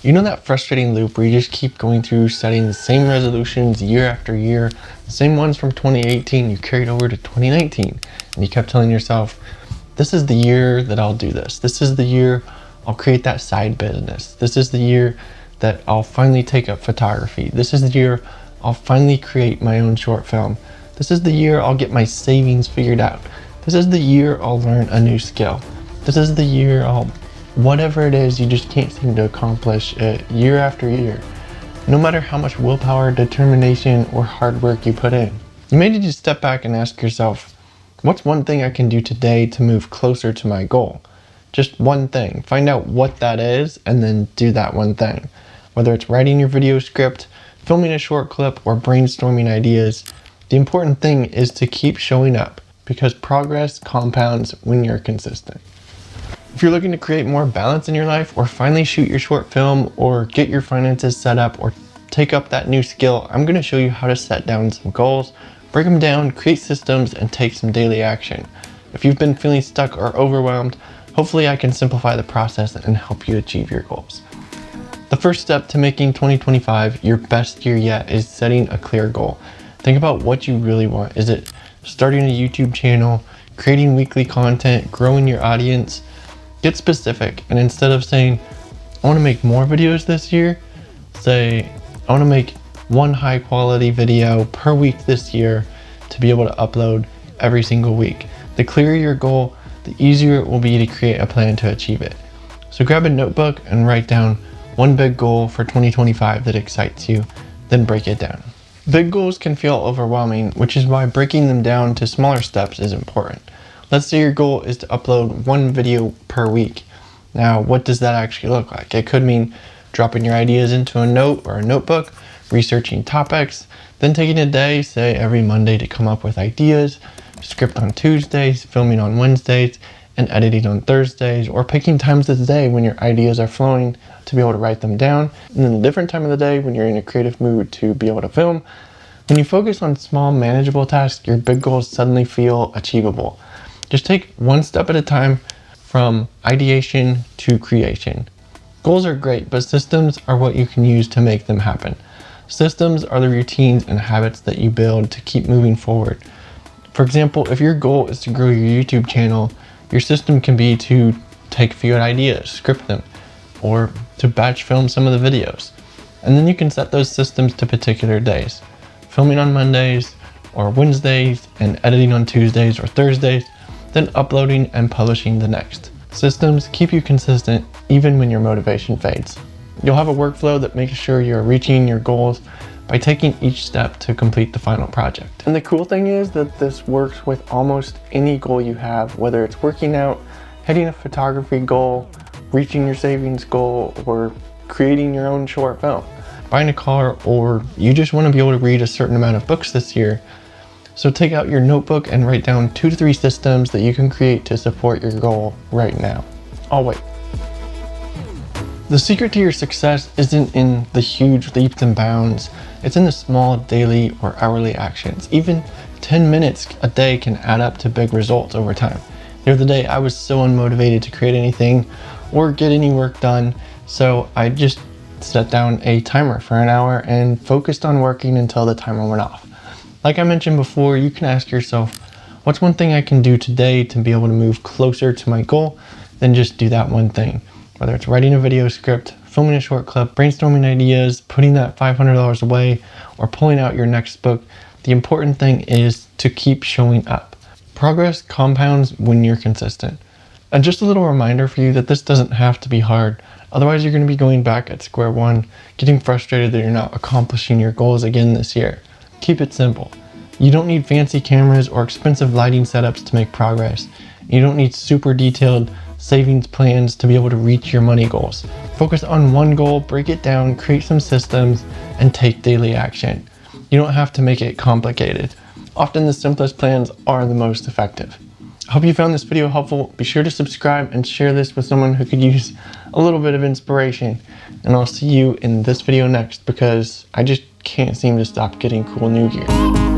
You know that frustrating loop where you just keep going through setting the same resolutions year after year, the same ones from 2018 you carried over to 2019, and you kept telling yourself, this is the year that I'll do this. This is the year I'll create that side business. This is the year that I'll finally take up photography. This is the year I'll finally create my own short film. This is the year I'll get my savings figured out. This is the year I'll learn a new skill. This is the year whatever it is, you just can't seem to accomplish it year after year. No matter how much willpower, determination, or hard work you put in. You may need to step back and ask yourself, what's one thing I can do today to move closer to my goal? Just one thing. Find out what that is and then do that one thing. Whether it's writing your video script, filming a short clip, or brainstorming ideas, the important thing is to keep showing up because progress compounds when you're consistent. If you're looking to create more balance in your life, or finally shoot your short film, or get your finances set up, or take up that new skill, I'm going to show you how to set down some goals, break them down, create systems, and take some daily action. If you've been feeling stuck or overwhelmed, hopefully I can simplify the process and help you achieve your goals. The first step to making 2025 your best year yet is setting a clear goal. Think about what you really want. Is it starting a YouTube channel, creating weekly content, growing your audience? Get specific, and instead of saying, I want to make more videos this year, say, I want to make one high quality video per week this year to be able to upload every single week. The clearer your goal, the easier it will be to create a plan to achieve it. So grab a notebook and write down one big goal for 2025 that excites you, then break it down. Big goals can feel overwhelming, which is why breaking them down to smaller steps is important. Let's say your goal is to upload one video per week. Now, what does that actually look like? It could mean dropping your ideas into a note or a notebook, researching topics, then taking a day, say every Monday, to come up with ideas, script on Tuesdays, filming on Wednesdays, and editing on Thursdays, or picking times of the day when your ideas are flowing to be able to write them down, and then a different time of the day when you're in a creative mood to be able to film. When you focus on small, manageable tasks, your big goals suddenly feel achievable. Just take one step at a time from ideation to creation. Goals are great, but systems are what you can use to make them happen. Systems are the routines and habits that you build to keep moving forward. For example, if your goal is to grow your YouTube channel, your system can be to take a few ideas, script them, or to batch film some of the videos. And then you can set those systems to particular days. Filming on Mondays or Wednesdays and editing on Tuesdays or Thursdays, then uploading and publishing the next. Systems keep you consistent even when your motivation fades. You'll have a workflow that makes sure you're reaching your goals by taking each step to complete the final project. And the cool thing is that this works with almost any goal you have, whether it's working out, hitting a photography goal, reaching your savings goal, or creating your own short film, buying a car, or you just want to be able to read a certain amount of books this year. So take out your notebook and write down 2 to 3 systems that you can create to support your goal right now. I'll wait. The secret to your success isn't in the huge leaps and bounds. It's in the small daily or hourly actions. Even 10 minutes a day can add up to big results over time. The other day, I was so unmotivated to create anything or get any work done, so I just set down a timer for an hour and focused on working until the timer went off. Like I mentioned before, you can ask yourself, what's one thing I can do today to be able to move closer to my goal? Then just do that one thing. Whether it's writing a video script, filming a short clip, brainstorming ideas, putting that $500 away, or pulling out your next book, the important thing is to keep showing up. Progress compounds when you're consistent. And just a little reminder for you that this doesn't have to be hard. Otherwise, you're going to be going back at square one, getting frustrated that you're not accomplishing your goals again this year. Keep it simple. You don't need fancy cameras or expensive lighting setups to make progress. You don't need super detailed savings plans to be able to reach your money goals. Focus on one goal, break it down, create some systems, and take daily action. You don't have to make it complicated. Often the simplest plans are the most effective. I hope you found this video helpful. Be sure to subscribe and share this with someone who could use a little bit of inspiration. And I'll see you in this video next, because I just can't seem to stop getting cool new gear.